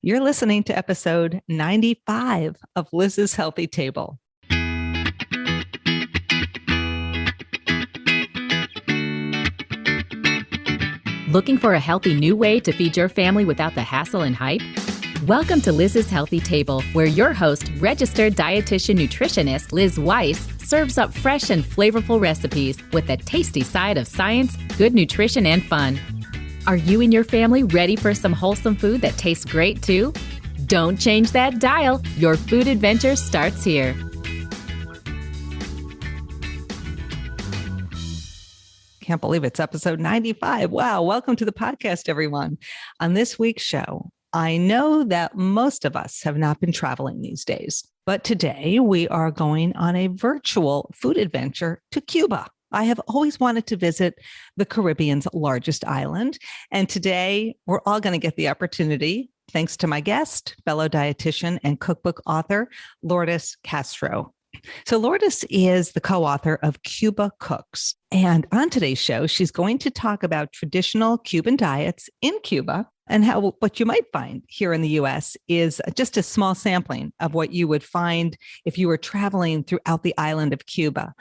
You're listening to episode 95 of Liz's Healthy Table. Looking for a healthy new way to feed your family without the hassle and hype? Welcome to Liz's Healthy Table, where your host, registered dietitian nutritionist Liz Weiss, serves up fresh and flavorful recipes with a tasty side of science, good nutrition, and fun. Are you and your family ready for some wholesome food that tastes great too? Don't change that dial. Your food adventure starts here. Can't believe it's episode 95. Wow. Welcome to the podcast, everyone. On this week's show, I know that most of us have not been traveling these days, but today we are going on a virtual food adventure to Cuba. I have always wanted to visit the Caribbean's largest island, and today we're all going to get the opportunity, thanks to my guest, fellow dietitian and cookbook author, Lourdes Castro. So Lourdes is the co-author of Cuba Cooks, and on today's show, she's going to talk about traditional Cuban diets in Cuba and how what you might find here in the U.S. is just a small sampling of what you would find if you were traveling throughout the island of Cuba.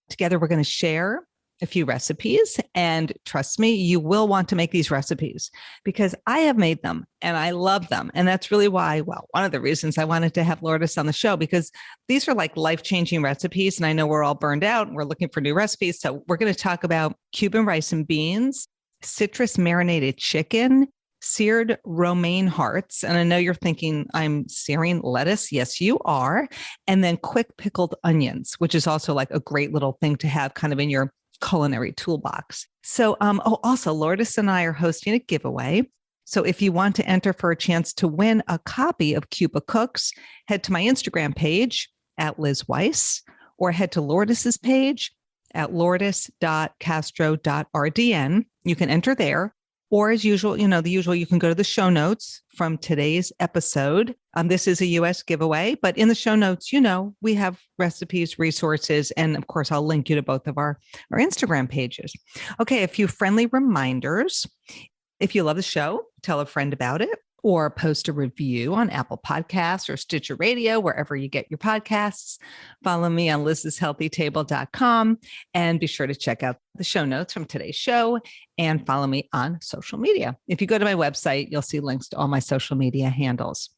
Together, we're going to share a few recipes, and trust me, you will want to make these recipes because I have made them and I love them. And that's really why, one of the reasons I wanted to have Lourdes on the show, because these are like life-changing recipes. And I know we're all burned out and we're looking for new recipes. So we're going to talk about Cuban rice and beans, citrus marinated chicken, seared romaine hearts. And I know you're thinking I'm searing lettuce. Yes, you are. And then quick pickled onions, which is also like a great little thing to have kind of in your culinary toolbox. So, also Lourdes and I are hosting a giveaway. So if you want to enter for a chance to win a copy of Cuba Cooks, head to my Instagram page at Liz Weiss, or head to Lourdes's page at lourdes.castro.rdn. You can enter there. Or as usual, you can go to the show notes from today's episode. This is a U.S. giveaway, but in the show notes, we have recipes, resources, and of course, I'll link you to both of our Instagram pages. Okay, a few friendly reminders. If you love the show, tell a friend about it, or post a review on Apple Podcasts or Stitcher Radio, wherever you get your podcasts. Follow me on lizshealthytable.com and be sure to check out the show notes from today's show and follow me on social media. If you go to my website, you'll see links to all my social media handles.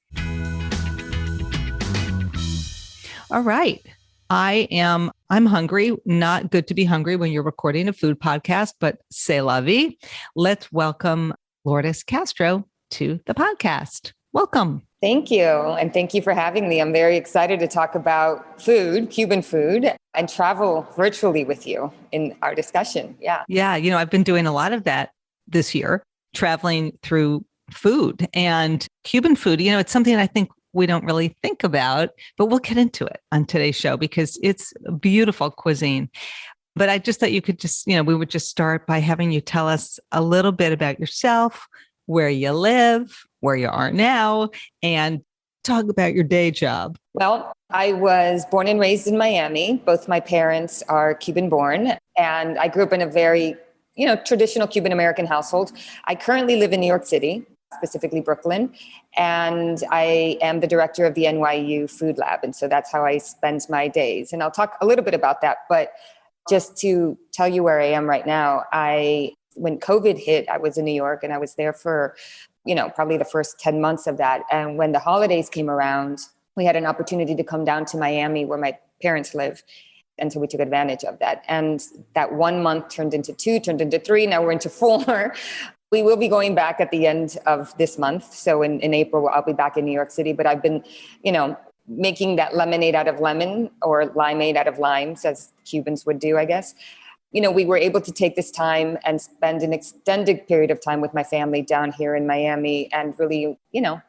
All right. I'm hungry. Not good to be hungry when you're recording a food podcast, but c'est la vie. Let's welcome Lourdes Castro to the podcast. Welcome. Thank you. And thank you for having me. I'm very excited to talk about food, Cuban food, and travel virtually with you in our discussion. Yeah. Yeah. I've been doing a lot of that this year, traveling through food and Cuban food. It's something I think we don't really think about, but we'll get into it on today's show because it's a beautiful cuisine. But I just thought you could we would just start by having you tell us a little bit about yourself, where you live, where you are now, and talk about your day job. Well, I was born and raised in Miami. Both my parents are Cuban born, and I grew up in a very, traditional Cuban American household. I currently live in New York City, specifically Brooklyn, and I am the director of the NYU Food Lab. And so that's how I spend my days. And I'll talk a little bit about that, but just to tell you where I am right now, when COVID hit, I was in New York and I was there for, probably the first 10 months of that. And when the holidays came around, we had an opportunity to come down to Miami where my parents live. And so we took advantage of that. And that 1 month turned into 2, turned into 3. Now we're into 4. We will be going back at the end of this month. So in April, I'll be back in New York City. But I've been, making that lemonade out of lemon or limeade out of limes, as Cubans would do, I guess. We were able to take this time and spend an extended period of time with my family down here in Miami and really,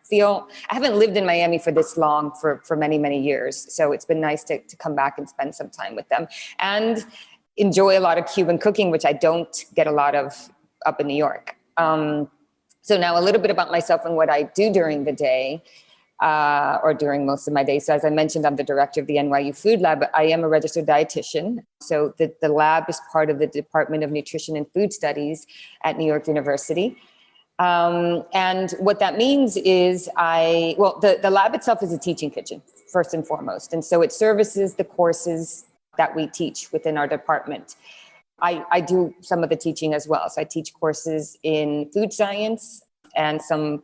feel, I haven't lived in Miami for this long for many, many years. So it's been nice to come back and spend some time with them and enjoy a lot of Cuban cooking, which I don't get a lot of up in New York. So now a little bit about myself and what I do during the day. Or during most of my days. So as I mentioned, I'm the director of the NYU Food Lab, but I am a registered dietitian. So the lab is part of the Department of Nutrition and Food Studies at New York University. And what that means is the lab itself is a teaching kitchen, first and foremost. And so it services the courses that we teach within our department. I do some of the teaching as well. So I teach courses in food science and some,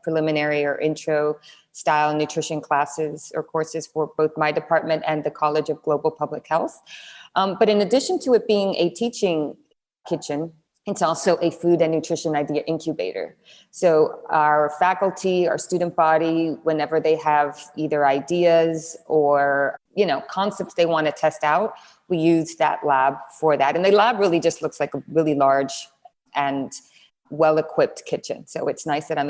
preliminary or intro style nutrition classes or courses for both my department and the College of Global Public Health. But in addition to it being a teaching kitchen, it's also a food and nutrition idea incubator. So our faculty, our student body, whenever they have either ideas or, concepts they want to test out, we use that lab for that. And the lab really just looks like a really large and well-equipped kitchen. So it's nice that I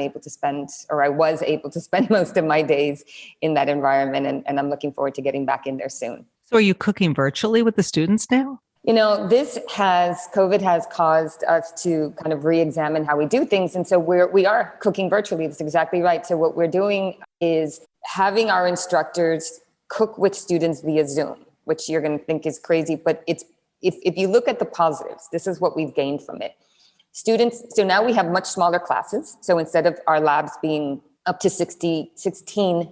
was able to spend most of my days in that environment. And I'm looking forward to getting back in there soon. So are you cooking virtually with the students now? COVID has caused us to kind of re-examine how we do things. And so we are cooking virtually. That's exactly right. So what we're doing is having our instructors cook with students via Zoom, which you're going to think is crazy, but if you look at the positives, this is what we've gained from it. So now we have much smaller classes. So instead of our labs being up to 16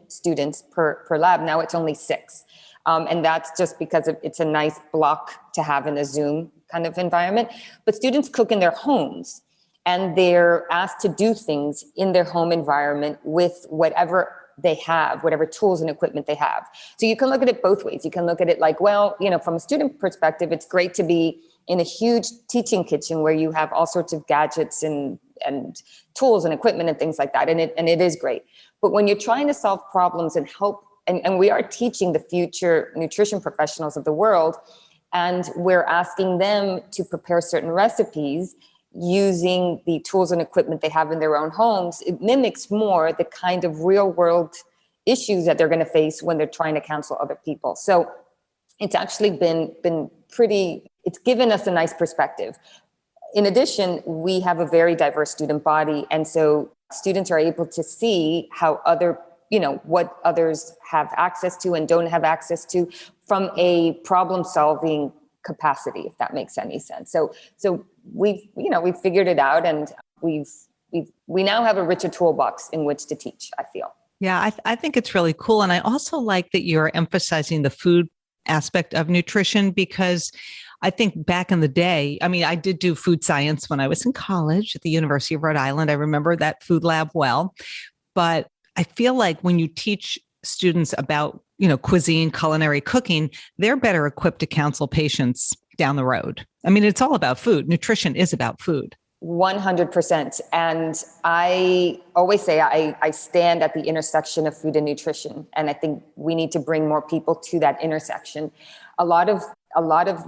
students per lab, now it's only 6. And that's just because it's a nice block to have in a Zoom kind of environment. But students cook in their homes and they're asked to do things in their home environment with whatever they have, whatever tools and equipment they have. So you can look at it both ways. You can look at it like, from a student perspective, it's great to be in a huge teaching kitchen where you have all sorts of gadgets and tools and equipment and things like that. And it is great. But when you're trying to solve problems and help, and we are teaching the future nutrition professionals of the world, and we're asking them to prepare certain recipes using the tools and equipment they have in their own homes, it mimics more the kind of real world issues that they're going to face when they're trying to counsel other people. So it's actually been pretty, it's given us a nice perspective. In addition, we have a very diverse student body. And so students are able to see how what others have access to and don't have access to from a problem solving capacity, if that makes any sense. So we've figured it out, and we now have a richer toolbox in which to teach, I feel. Yeah, I think it's really cool. And I also like that you're emphasizing the food aspect of nutrition, because I think back in the day, I did do food science when I was in college at the University of Rhode Island. I remember that food lab well, but I feel like when you teach students about, cuisine, culinary cooking, they're better equipped to counsel patients down the road. It's all about food. Nutrition is about food. 100%. And I always say I stand at the intersection of food and nutrition. And I think we need to bring more people to that intersection. A lot of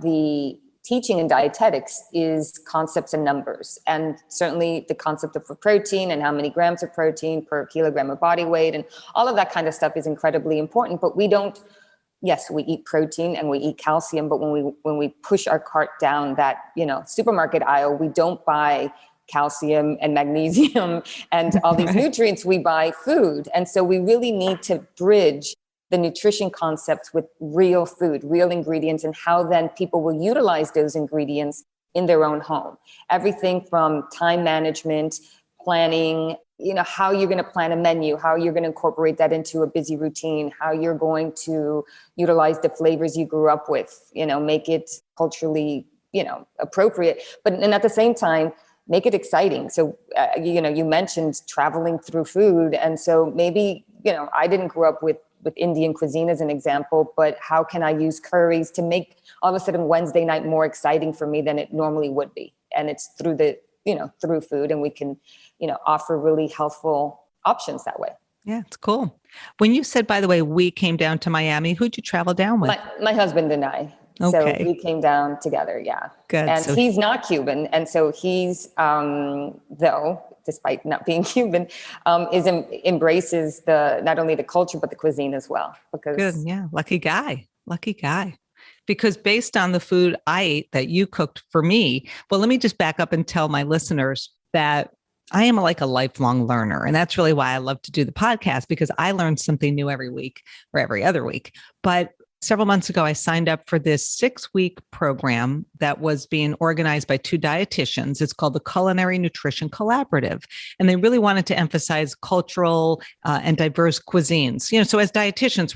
the teaching in dietetics is concepts and numbers. And certainly the concept of protein and how many grams of protein per kilogram of body weight and all of that kind of stuff is incredibly important. But we eat protein and we eat calcium, but when we push our cart down that, supermarket aisle, we don't buy calcium and magnesium and all these nutrients, we buy food. And so we really need to bridge the nutrition concepts with real food, real ingredients, and how then people will utilize those ingredients in their own home. Everything from time management, planning, how you're going to plan a menu, how you're going to incorporate that into a busy routine, how you're going to utilize the flavors you grew up with, make it culturally, appropriate, and at the same time, make it exciting. So, you mentioned traveling through food. And so maybe, I didn't grow up with Indian cuisine as an example, but how can I use curries to make all of a sudden Wednesday night more exciting for me than it normally would be? And it's through through food, and we can, offer really healthful options that way. Yeah, it's cool. When you said, by the way, we came down to Miami, who'd you travel down with? My husband and I. Okay. So we came down together. Yeah. Good. And he's not Cuban. And so he's, though, despite not being Cuban, embraces not only the culture, but the cuisine as well. Good. Yeah. Lucky guy. Because based on the food I ate that you cooked for me, well, let me just back up and tell my listeners that I am like a lifelong learner. And that's really why I love to do the podcast, because I learn something new every week or every other week. But Several months ago, I signed up for this 6-week program that was being organized by 2 dietitians. It's called the Culinary Nutrition Collaborative. And they really wanted to emphasize cultural and diverse cuisines. So as dietitians,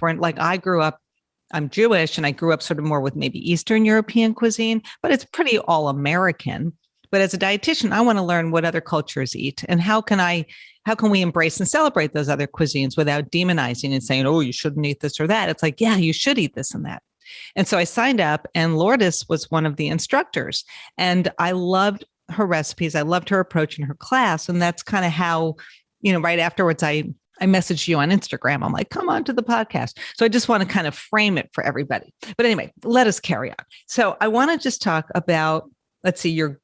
I'm Jewish and I grew up sort of more with maybe Eastern European cuisine, but it's pretty all American. But as a dietitian, I want to learn what other cultures eat and how can we embrace and celebrate those other cuisines without demonizing and saying, oh, you shouldn't eat this or that. It's like, yeah, you should eat this and that. And so I signed up and Lourdes was one of the instructors and I loved her recipes. I loved her approach in her class. And that's kind of how, right afterwards, I messaged you on Instagram. I'm like, come on to the podcast. So I just want to kind of frame it for everybody. But anyway, let us carry on. So I want to just talk about, let's see, your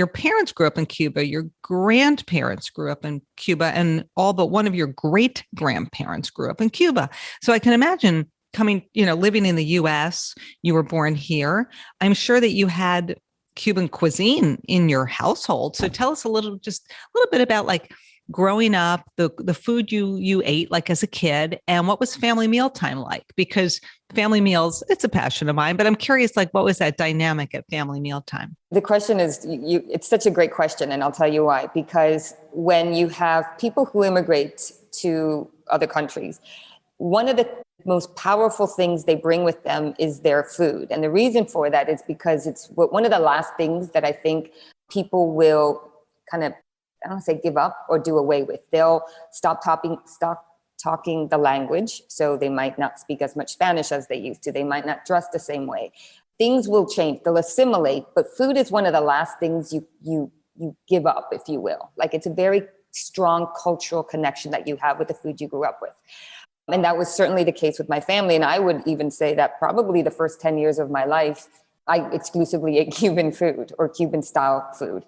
parents grew up in Cuba, your grandparents grew up in Cuba, and all but one of your great grandparents grew up in Cuba. So I can imagine living in the US, you were born here. I'm sure that you had Cuban cuisine in your household. So tell us a little bit about like growing up, the food you ate like as a kid, and what was family mealtime like? Because family meals, it's a passion of mine, but I'm curious, like, what was that dynamic at family mealtime? The question is, it's such a great question, and I'll tell you why. Because when you have people who immigrate to other countries, one of the most powerful things they bring with them is their food. And the reason for that is because it's one of the last things that I think people will kind of, I don't want to say give up or do away with. They'll stop talking the language. So they might not speak as much Spanish as they used to. They might not dress the same way. Things will change. They'll assimilate. But food is one of the last things you give up, if you will. Like, it's a very strong cultural connection that you have with the food you grew up with. And that was certainly the case with my family. And I would even say that probably the first 10 years of my life, I exclusively ate Cuban food or Cuban style food.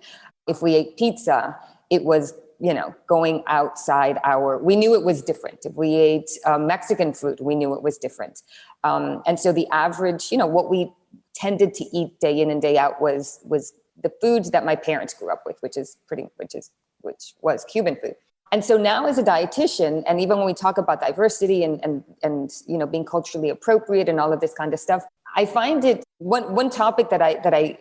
If we ate pizza, it was, going outside we knew it was different. If we ate Mexican food, we knew it was different. And so the average, what we tended to eat day in and day out was the foods that my parents grew up with, which was Cuban food. And so now as a dietitian, and even when we talk about diversity and being culturally appropriate and all of this kind of stuff, I find it one topic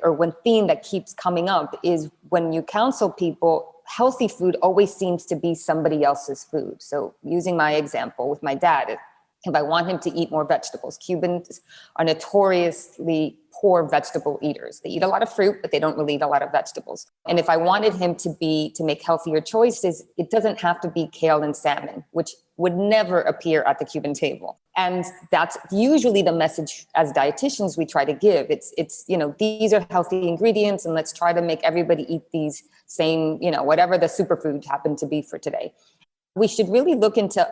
or one theme that keeps coming up is when you counsel people, healthy food always seems to be somebody else's food. So using my example with my dad, if I want him to eat more vegetables, Cubans are notoriously poor vegetable eaters. They eat a lot of fruit, but they don't really eat a lot of vegetables. And if I wanted him to make healthier choices, it doesn't have to be kale and salmon, which would never appear at the Cuban table. And that's usually the message as dietitians we try to give. It's these are healthy ingredients, and let's try to make everybody eat these same, whatever the superfood happened to be for today. We should really look into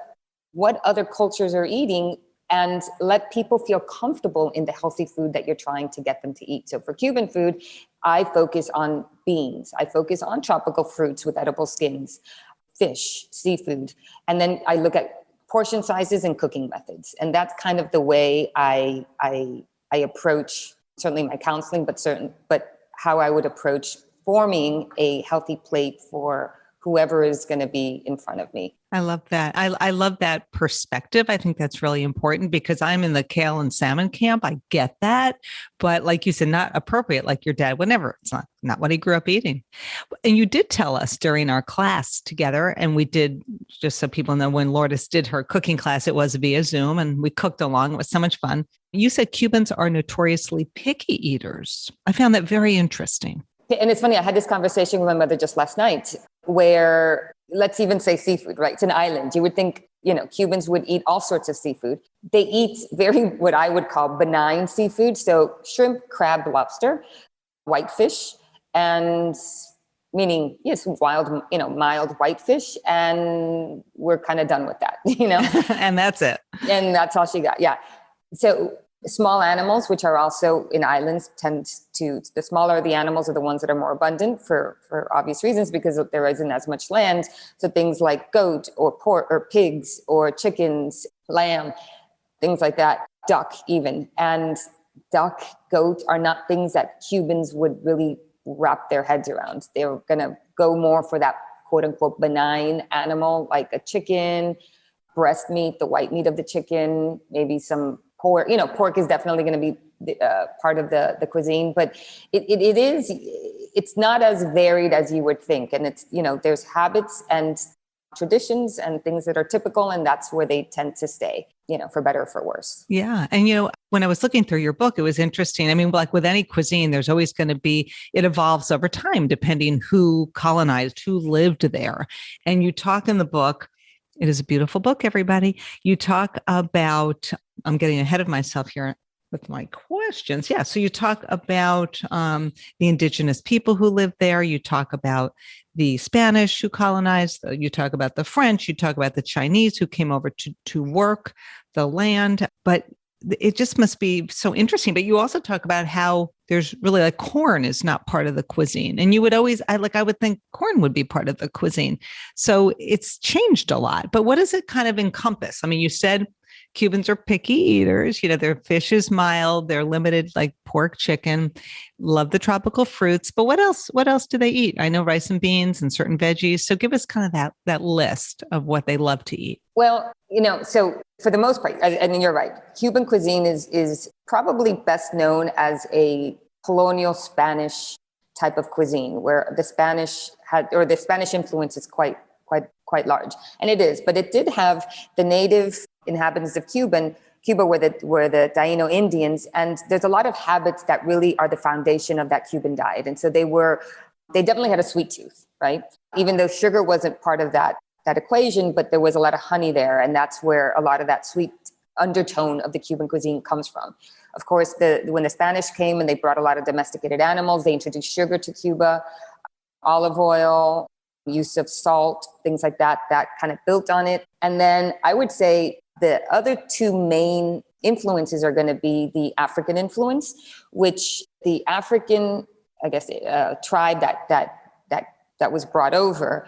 what other cultures are eating and let people feel comfortable in the healthy food that you're trying to get them to eat. So for Cuban food, I focus on beans. I focus on tropical fruits with edible skins, fish, seafood. And then I look at portion sizes and cooking methods. And that's kind of the way I approach certainly my counseling, but how I would approach forming a healthy plate for whoever is going to be in front of me. I love that. I love that perspective. I think that's really important because I'm in the kale and salmon camp. I get that. But like you said, not appropriate like your dad would never. It's not what he grew up eating. And you did tell us during our class together, and we did, just so people know, when Lourdes did her cooking class, it was via Zoom and we cooked along. It was so much fun. You said Cubans are notoriously picky eaters. I found that very interesting. And it's funny, I had this conversation with my mother just last night where, let's even say seafood, right? It's an island. You would think, Cubans would eat all sorts of seafood. They eat what I would call benign seafood. So shrimp, crab, lobster, whitefish, and meaning, yes, mild whitefish. And we're kind of done with that, And that's it. And that's all she got. Yeah. So small animals, which are also in islands, the smaller the animals are the ones that are more abundant for obvious reasons, because there isn't as much land. So things like goat or pork or pigs or chickens, lamb, things like that, duck even. And duck, goat are not things that Cubans would really wrap their heads around. They're going to go more for that quote unquote benign animal, like a chicken, breast meat, the white meat of the chicken, maybe some pork. Pork is definitely going to be part of the cuisine, but it's not as varied as you would think. And it's, there's habits and traditions and things that are typical, and that's where they tend to stay, for better or for worse. Yeah. And, when I was looking through your book, it was interesting. I mean, like with any cuisine, there's always going to be, it evolves over time, depending who colonized, who lived there. And you talk in the book, it is a beautiful book, everybody. You talk about, I'm getting ahead of myself here with my questions. Yeah. So you talk about the indigenous people who lived there. You talk about the Spanish who colonized. You talk about the French. You talk about the Chinese who came over to work the land. But it just must be so interesting. But you also talk about how there's really like corn is not part of the cuisine. And you would always, I would think corn would be part of the cuisine. So it's changed a lot. But what does it kind of encompass? I mean, you said Cubans are picky eaters. Their fish is mild. They're limited, like pork, chicken, love the tropical fruits. But what else? What else do they eat? I know rice and beans and certain veggies. So give us kind of that list of what they love to eat. Well, so for the most part, and you're right, Cuban cuisine is probably best known as a colonial Spanish type of cuisine, where the Spanish influence is quite large, and it is. But it did have the native inhabitants of Cuba were the Taino Indians, and there's a lot of habits that really are the foundation of that Cuban diet. And so they definitely had a sweet tooth, right? Even though sugar wasn't part of that equation, but there was a lot of honey there, and that's where a lot of that sweet undertone of the Cuban cuisine comes from. Of course, when the Spanish came and they brought a lot of domesticated animals, they introduced sugar to Cuba, olive oil, use of salt, things like that kind of built on it. And then I would say the other two main influences are going to be the African influence, which the African, I guess, tribe that was brought over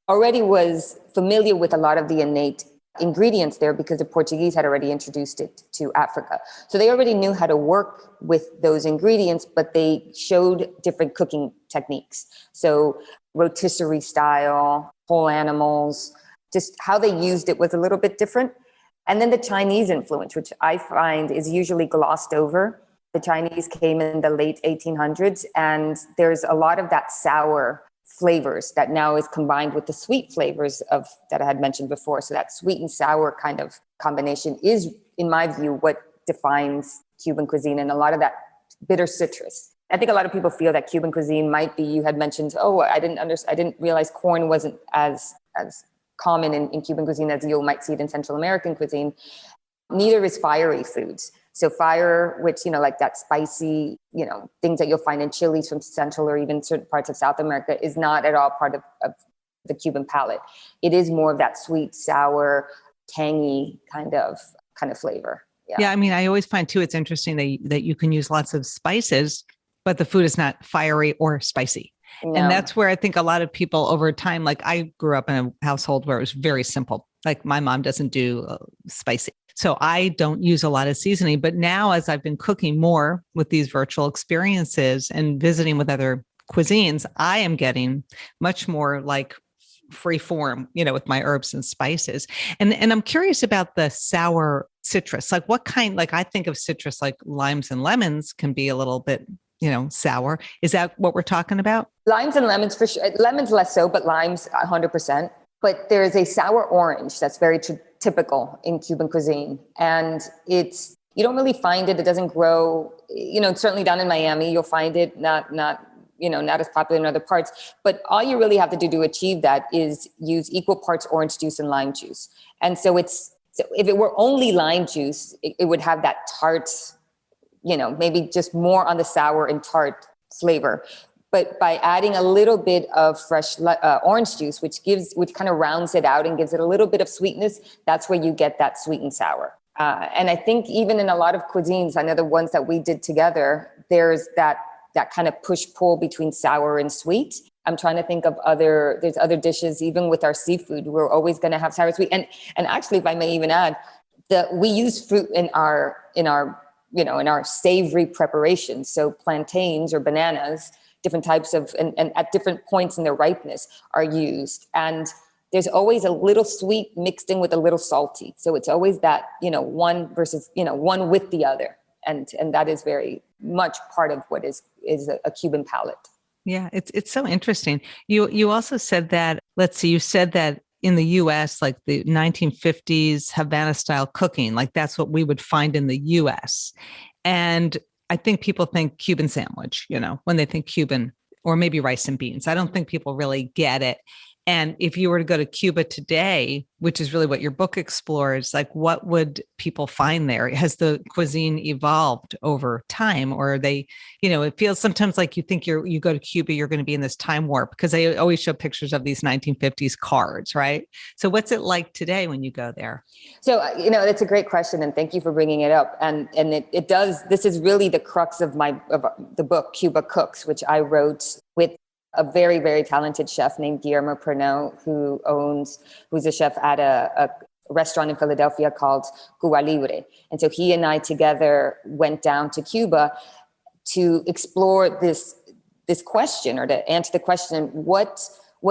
already was familiar with a lot of the innate ingredients there, because the Portuguese had already introduced it to Africa. So they already knew how to work with those ingredients, but they showed different cooking techniques. So rotisserie style, whole animals, just how they used it was a little bit different. And then the Chinese influence, which I find is usually glossed over. The Chinese came in the late 1800s, and there's a lot of that sour flavors that now is combined with the sweet flavors that I had mentioned before. So that sweet and sour kind of combination is, in my view, what defines Cuban cuisine, and a lot of that bitter citrus. I think a lot of people feel that Cuban cuisine might be, you had mentioned, I didn't realize corn wasn't as common in Cuban cuisine as you might see it in Central American cuisine. Neither is fiery foods. So fire, which, like that spicy, things that you'll find in chilies from Central or even certain parts of South America, is not at all part of the Cuban palate. It is more of that sweet, sour, tangy kind of flavor. Yeah. I mean, I always find too, it's interesting that you can use lots of spices, but the food is not fiery or spicy. No. And that's where I think a lot of people over time, like I grew up in a household where it was very simple. Like my mom doesn't do spicy. So I don't use a lot of seasoning, but now as I've been cooking more with these virtual experiences and visiting with other cuisines, I am getting much more like free form, with my herbs and spices. And I'm curious about the sour citrus. Like what kind, like I think of citrus like limes and lemons can be a little bit, sour. Is that what we're talking about? Limes and lemons for sure. Lemons less so, but limes 100%. But there is a sour orange that's very typical in Cuban cuisine. And you don't really find it. It doesn't grow, certainly down in Miami, you'll find it not as popular in other parts. But all you really have to do to achieve that is use equal parts orange juice and lime juice. And so if it were only lime juice, it would have that tart, maybe just more on the sour and tart flavor. But by adding a little bit of fresh orange juice, which kind of rounds it out and gives it a little bit of sweetness, that's where you get that sweet and sour. And I think even in a lot of cuisines, I know the ones that we did together, there's that kind of push-pull between sour and sweet. I'm trying to think of there's other dishes, even with our seafood, we're always going to have sour, sweet. And actually, if I may even add, we use fruit in our savory preparations. So plantains or bananas, different types of, and at different points in their ripeness are used. And there's always a little sweet mixed in with a little salty. So it's always that, one versus, one with the other. And that is very much part of what is a Cuban palate. Yeah, it's so interesting. You also said that, you said that in the US, like the 1950s Havana style cooking, like that's what we would find in the US. And I think people think Cuban sandwich, when they think Cuban, or maybe rice and beans. I don't think people really get it. And if you were to go to Cuba today, which is really what your book explores, like what would people find there? Has the cuisine evolved over time? Or are they, it feels sometimes like you think you go to Cuba, you're going to be in this time warp, because they always show pictures of these 1950s cards, right? So what's it like today when you go there? So, that's a great question. And thank you for bringing it up. And it does, this is really the crux of the book, Cuba Cooks, which I wrote with a very, very talented chef named Guillermo Pernot, who's a chef at a restaurant in Philadelphia called Cuba Libre. And so he and I together went down to Cuba to explore this question, or to answer the question, what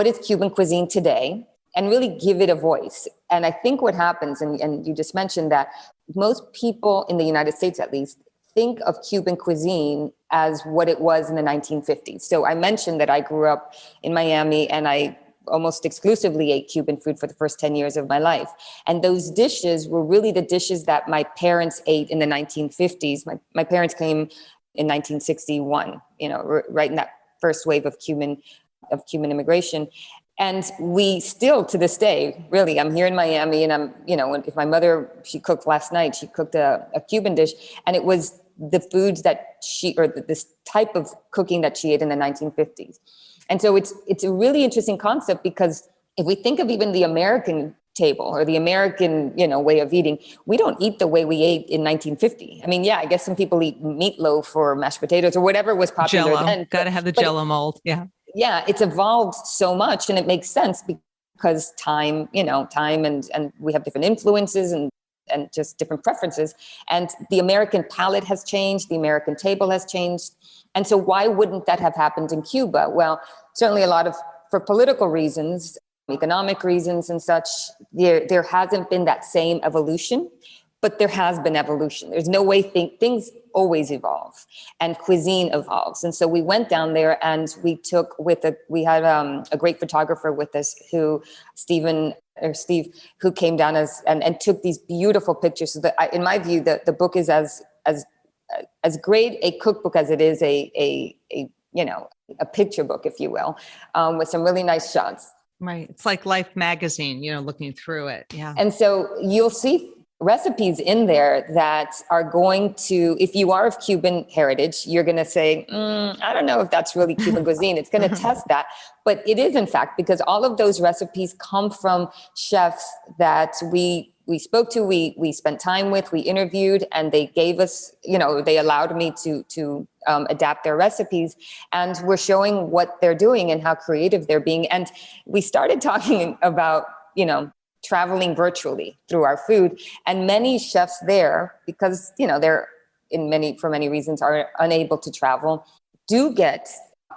is Cuban cuisine today? And really give it a voice. And I think what happens, and you just mentioned that most people in the United States, at least, think of Cuban cuisine as what it was in the 1950s. So I mentioned that I grew up in Miami and I almost exclusively ate Cuban food for the first 10 years of my life. And those dishes were really the dishes that my parents ate in the 1950s. My parents came in 1961, right in that first wave of Cuban immigration. And we still, to this day, really, I'm here in Miami and I'm, if my mother, she cooked last night, she cooked a Cuban dish, and it was the foods that this type of cooking that she ate in the 1950s. And so it's a really interesting concept, because if we think of even the American table or the American, way of eating, we don't eat the way we ate in 1950. I mean, yeah, I guess some people eat meatloaf or mashed potatoes or whatever was popular Jell-O. then. Got to have the Jell-O mold. Yeah. Yeah, it's evolved so much, and it makes sense because time and we have different influences and just different preferences. And the American palate has changed, the American table has changed. And so why wouldn't that have happened in Cuba? Well, certainly for political reasons, economic reasons and such, there hasn't been that same evolution, but there has been evolution. There's no way things always evolve, and cuisine evolves. And so we went down there and we had a great photographer with us Steve, who came down and took these beautiful pictures. So that in my view, the book is as great a cookbook as it is a picture book, if you will, with some really nice shots. Right. It's like Life magazine, looking through it. Yeah. And so you'll see recipes in there that are going to, if you are of Cuban heritage, you're going to say, I don't know if that's really Cuban cuisine. It's going to test that. But it is, in fact, because all of those recipes come from chefs that we spoke to, we spent time with, we interviewed, and they gave us, they allowed me to adapt their recipes, and we're showing what they're doing and how creative they're being. And we started talking about, traveling virtually through our food, and many chefs there, because, they're for many reasons are unable to travel, do get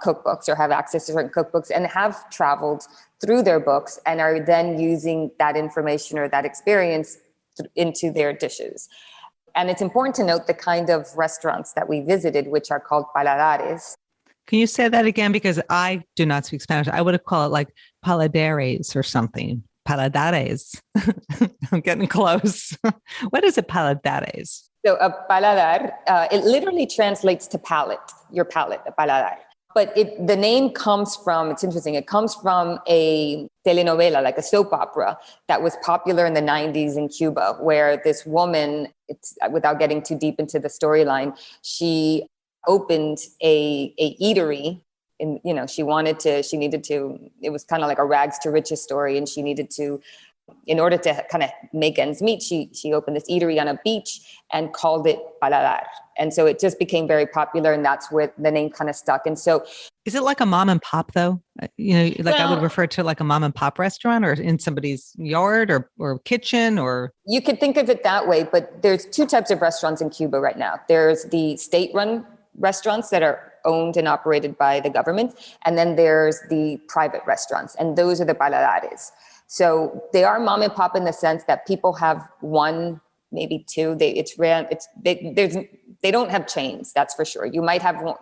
cookbooks or have access to certain cookbooks and have traveled through their books and are then using that information or that experience into their dishes. And it's important to note the kind of restaurants that we visited, which are called paladares. Can you say that again? Because I do not speak Spanish. I would have called it like paladares or something. Paladares. I'm getting close. What is a paladares? So a paladar, it literally translates to palate, your palate, a paladar. But the name comes from, it's interesting, it comes from a telenovela, like a soap opera that was popular in the 90s in Cuba, where this woman, without getting too deep into the storyline, she opened a eatery. And, she needed to, it was kind of like a rags to riches story. And she needed to, in order to kind of make ends meet, she opened this eatery on a beach and called it Paladar. And so it just became very popular, and that's where the name kind of stuck. And so, is it like a mom and pop though? I would refer to like a mom and pop restaurant, or in somebody's yard or kitchen, or? You could think of it that way, but there's two types of restaurants in Cuba right now. There's the state-run restaurants that are owned and operated by the government. And then there's the private restaurants, and those are the paladares. So they are mom and pop in the sense that people have one, maybe two. They don't have chains. That's for sure. You might have one,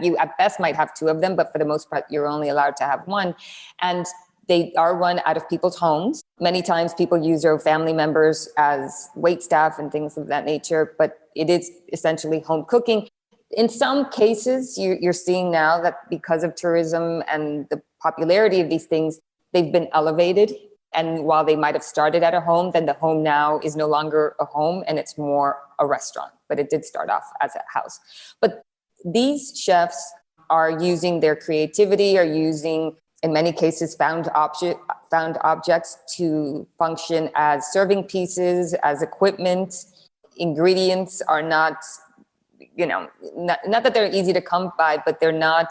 you at best might have two of them, but for the most part, you're only allowed to have one. And they are run out of people's homes. Many times people use their family members as wait staff and things of that nature, but it is essentially home cooking. In some cases, you're seeing now that because of tourism and the popularity of these things, they've been elevated. And while they might have started at a home, then the home now is no longer a home and it's more a restaurant, but it did start off as a house. But these chefs are using their creativity, are using, in many cases, found objects to function as serving pieces, as equipment. Ingredients are not, not that they're easy to come by, but they're not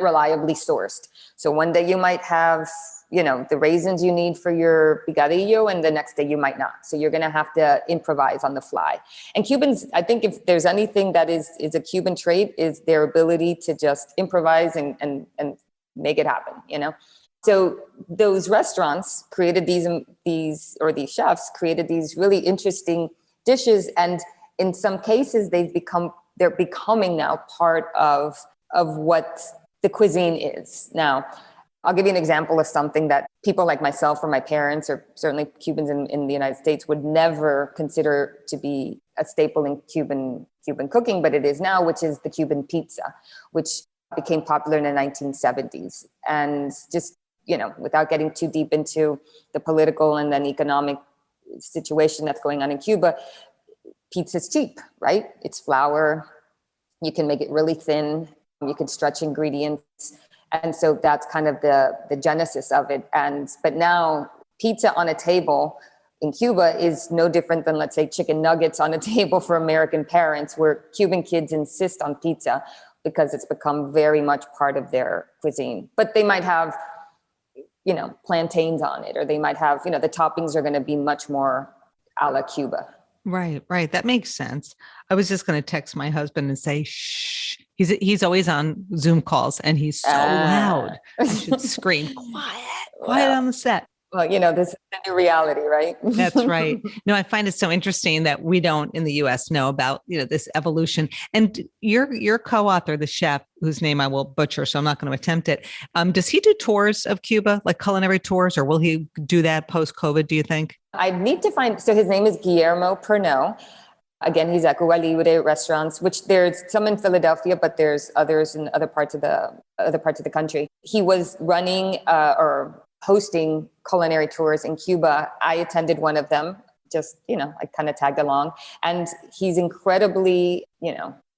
reliably sourced. So one day you might have, the raisins you need for your picadillo, and the next day you might not. So you're going to have to improvise on the fly. And Cubans, I think if there's anything that is a Cuban trait, is their ability to just improvise and make it happen, So those restaurants created these chefs created these really interesting dishes. And in some cases, they're becoming now part of what the cuisine is. Now, I'll give you an example of something that people like myself or my parents, or certainly Cubans in the United States, would never consider to be a staple in Cuban cooking, but it is now, which is the Cuban pizza, which became popular in the 1970s. And just, without getting too deep into the political and then economic situation that's going on in Cuba, pizza's cheap, right? It's flour. You can make it really thin. You can stretch ingredients. And so that's kind of the genesis of it. But now pizza on a table in Cuba is no different than, let's say, chicken nuggets on a table for American parents, where Cuban kids insist on pizza because it's become very much part of their cuisine. But they might have, plantains on it, or they might have, the toppings are going to be much more a la Cuba. Right. That makes sense. I was just going to text my husband and say, shh. He's always on Zoom calls and he's so loud. I should scream, quiet on the set. Well, this is the new reality, right? That's right. No, I find it so interesting that we don't in the US know about, this evolution. And your co-author, the chef, whose name I will butcher, so I'm not going to attempt it. Does he do tours of Cuba, like culinary tours, or will he do that post-COVID, do you think? I need to find, so his name is Guillermo Pernot. Again, he's at Cuba Libre restaurants, which there's some in Philadelphia, but there's others in other parts of the country. He was running or hosting culinary tours in Cuba. I attended one of them. Just, I kind of tagged along. And he's incredibly,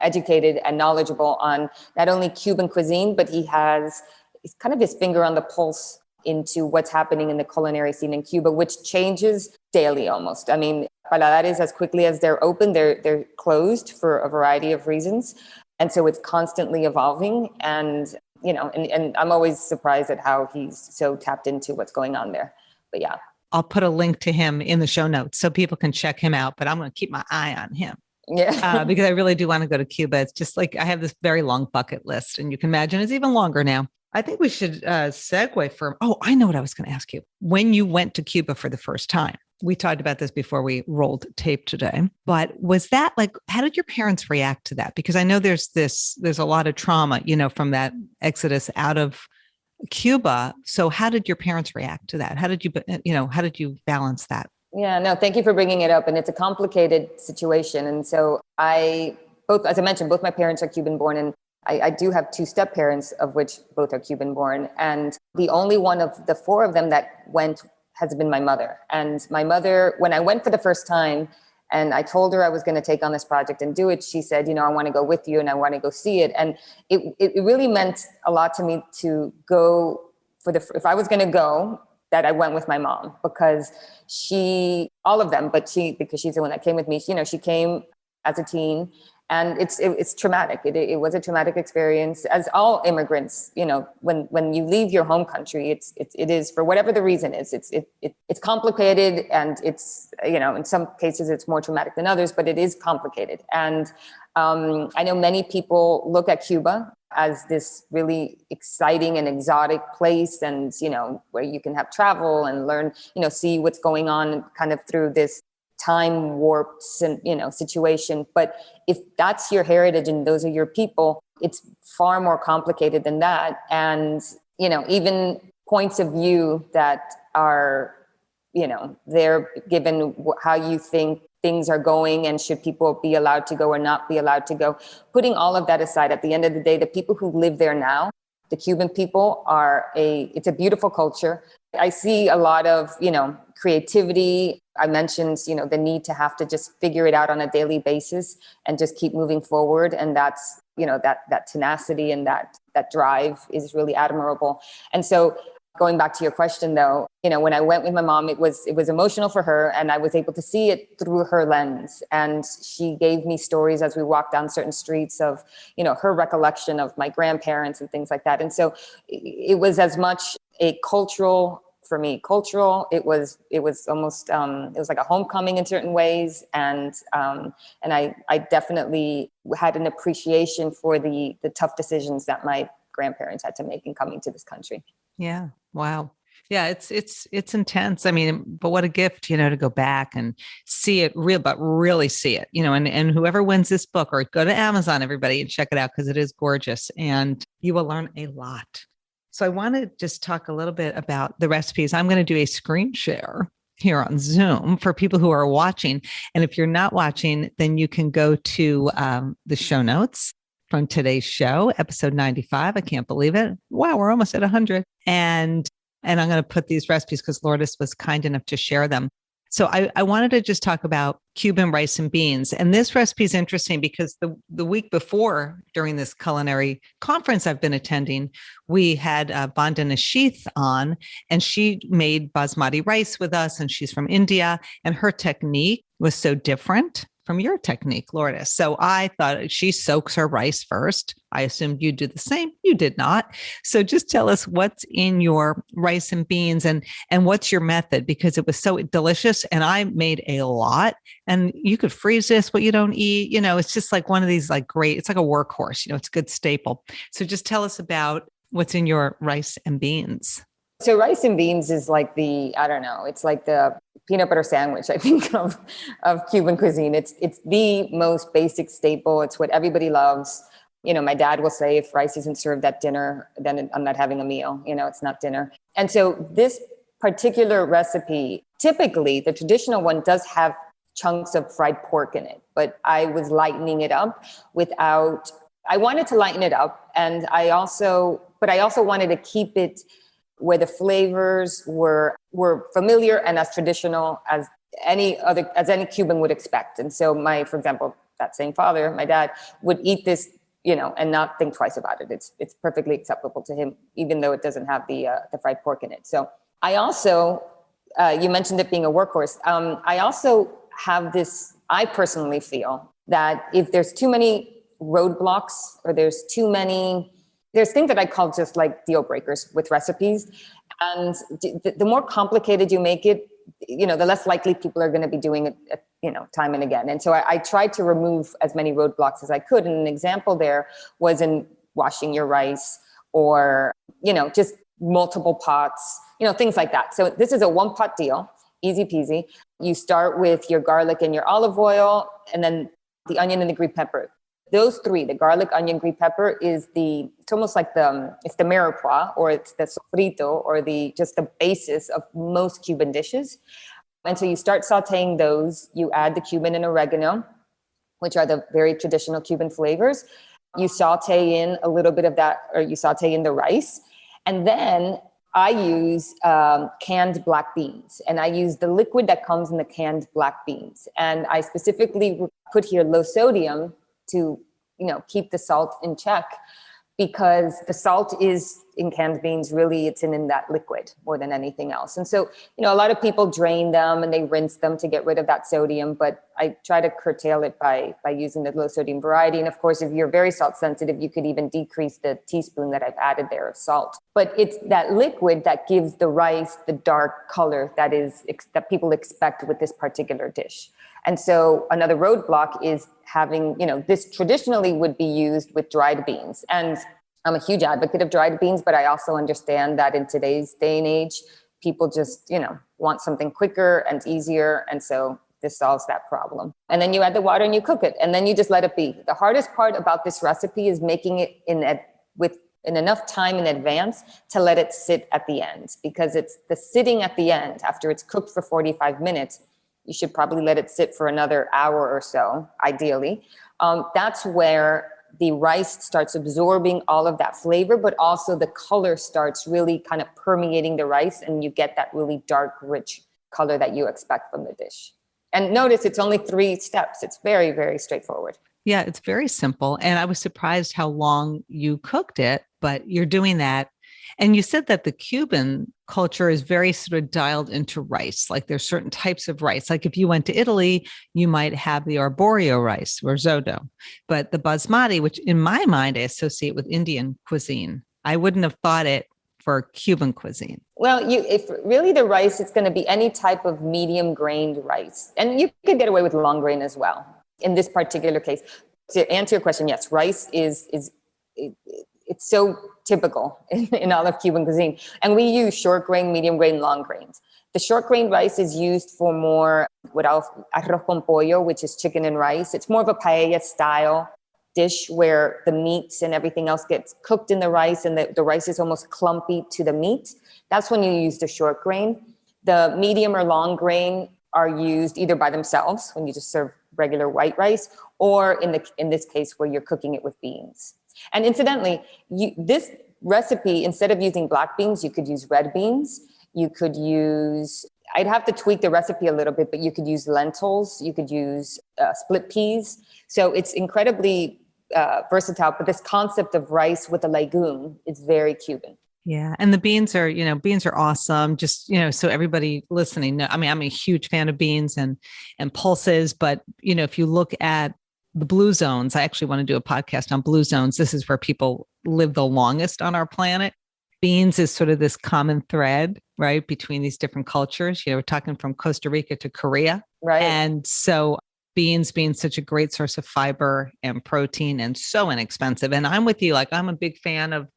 educated and knowledgeable on not only Cuban cuisine, but he's kind of his finger on the pulse into what's happening in the culinary scene in Cuba, which changes daily almost. I mean, paladares, as quickly as they're open, they're closed for a variety of reasons. And so it's constantly evolving. And, and I'm always surprised at how he's so tapped into what's going on there. But yeah. I'll put a link to him in the show notes so people can check him out, but I'm going to keep my eye on him. Yeah. Because I really do want to go to Cuba. It's just like, I have this very long bucket list, and you can imagine it's even longer now. I think we should segue from, I know what I was going to ask you. When you went to Cuba for the first time, we talked about this before we rolled tape today, but was that like, how did your parents react to that? Because I know there's a lot of trauma, from that exodus out of Cuba. So how did your parents react to that? How did you balance that? Yeah, no, thank you for bringing it up. And it's a complicated situation. And so as I mentioned, both my parents are Cuban born, and I do have two step parents, of which both are Cuban born. And the only one of the four of them that went has been my mother. And my mother, when I went for the first time and I told her I was going to take on this project and do it, she said, I want to go with you and I want to go see it. And it really meant a lot to me to go if I was going to go, that I went with my mom, because all of them, but because she's the one that came with me, she came as a teen. And it's traumatic. It was a traumatic experience, as all immigrants. When you leave your home country, it is, for whatever the reason is. It's complicated, and it's in some cases it's more traumatic than others, but it is complicated. And I know many people look at Cuba as this really exciting and exotic place, and, where you can have travel and learn, see what's going on kind of through this time warped, situation. But if that's your heritage and those are your people, it's far more complicated than that. And, even points of view that are, they're given how you think things are going and should people be allowed to go or not be allowed to go. Putting all of that aside, at the end of the day, the people who live there now, the Cuban people it's a beautiful culture. I see a lot of, creativity. I mentioned, the need to have to just figure it out on a daily basis and just keep moving forward. And that's, that tenacity and that drive is really admirable. And so going back to your question, though, when I went with my mom, it was emotional for her, and I was able to see it through her lens. And she gave me stories as we walked down certain streets of, her recollection of my grandparents and things like that. And so it was as much a cultural. It was almost it was like a homecoming in certain ways, and I definitely had an appreciation for the tough decisions that my grandparents had to make in coming to this country. Yeah. Wow. Yeah. It's intense. I mean, but what a gift, to go back and see it really see it, and whoever wins this book, or go to Amazon, everybody, and check it out, because it is gorgeous and you will learn a lot. So I want to just talk a little bit about the recipes. I'm going to do a screen share here on Zoom for people who are watching. And if you're not watching, then you can go to the show notes from today's show, episode 95. I can't believe it. Wow, we're almost at 100. And I'm going to put these recipes because Lourdes was kind enough to share them. So I wanted to just talk about Cuban rice and beans. And this recipe is interesting because the week before, during this culinary conference I've been attending, we had Vandana Sheath on, and she made basmati rice with us, and she's from India, and her technique was so different from your technique, Lourdes. So I thought she soaks her rice first. I assumed you'd do the same. You did not. So just tell us what's in your rice and beans and what's your method, because it was so delicious and I made a lot, and you could freeze this, what you don't eat. It's just like one of these great, it's like a workhorse, it's a good staple. So just tell us about what's in your rice and beans. So rice and beans is like it's like the peanut butter sandwich, I think, of Cuban cuisine. It's the most basic staple. It's what everybody loves. My dad will say, if rice isn't served at dinner, then I'm not having a meal. It's not dinner. And so this particular recipe, typically the traditional one does have chunks of fried pork in it, but I was lightening it up I wanted to lighten it up. And I also wanted to keep it where the flavors were familiar and as traditional as any Cuban would expect. And so for example, that same father, my dad, would eat this, and not think twice about it. It's perfectly acceptable to him, even though it doesn't have the fried pork in it. So I also, you mentioned it being a workhorse. I also have this, I personally feel that if there's too many roadblocks, or there's things that I call just like deal breakers with recipes. And the more complicated you make it, the less likely people are going to be doing it, time and again. And so I tried to remove as many roadblocks as I could. And an example there was in washing your rice, or, just multiple pots, things like that. So this is a one pot deal, easy peasy. You start with your garlic and your olive oil, and then the onion and the green pepper. Those three, the garlic, onion, green pepper, it's almost like it's the mirepoix, or it's the sofrito, or just the basis of most Cuban dishes. And so you start sauteing those. You add the cumin and oregano, which are the very traditional Cuban flavors. You saute in a little bit of that, or you saute in the rice. And then I use canned black beans, and I use the liquid that comes in the canned black beans. And I specifically put here low sodium to, keep the salt in check, because the salt is in canned beans, really it's in that liquid more than anything else. And so, a lot of people drain them and they rinse them to get rid of that sodium, but I try to curtail it by using the low sodium variety. And of course, if you're very salt sensitive, you could even decrease the teaspoon that I've added there of salt. But it's that liquid that gives the rice the dark color that people expect with this particular dish. And so another roadblock is having, this traditionally would be used with dried beans. And I'm a huge advocate of dried beans, but I also understand that in today's day and age, people just, want something quicker and easier. And so this solves that problem. And then you add the water and you cook it, and then you just let it be. The hardest part about this recipe is making it in enough time in advance to let it sit at the end, because it's the sitting at the end after it's cooked for 45 minutes. You should probably let it sit for another hour or so, ideally. That's where the rice starts absorbing all of that flavor, but also the color starts really kind of permeating the rice, and you get that really dark, rich color that you expect from the dish. And notice it's only 3 steps. It's very, very straightforward. Yeah, it's very simple. And I was surprised how long you cooked it, but you're doing that. And you said that the Cuban culture is very sort of dialed into rice. Like there's certain types of rice. Like if you went to Italy, you might have the arborio rice, risotto. But the basmati, which in my mind I associate with Indian cuisine, I wouldn't have thought it for Cuban cuisine. Well, if really the rice, it's going to be any type of medium grained rice. And you could get away with long grain as well. In this particular case, to answer your question, yes, rice it's so typical in all of Cuban cuisine. And we use short grain, medium grain, long grains. The short grain rice is used for more arroz con pollo, which is chicken and rice. It's more of a paella style dish where the meats and everything else gets cooked in the rice, and the rice is almost clumpy to the meat. That's when you use the short grain. The medium or long grain are used either by themselves when you just serve regular white rice, or in this case where you're cooking it with beans. And incidentally, this recipe, instead of using black beans, you could use red beans. You could use, I'd have to tweak the recipe a little bit, but you could use lentils. You could use split peas. So it's incredibly versatile. But this concept of rice with a legume is very Cuban. Yeah. And the beans are awesome. Just, so everybody listening, I mean, I'm a huge fan of beans and pulses, but, if you look at the blue zones, I actually want to do a podcast on blue zones. This is where people live the longest on our planet. Beans is sort of this common thread, right, between these different cultures. We're talking from Costa Rica to Korea. Right. And so beans being such a great source of fiber and protein and so inexpensive. And I'm with you, like I'm a big fan of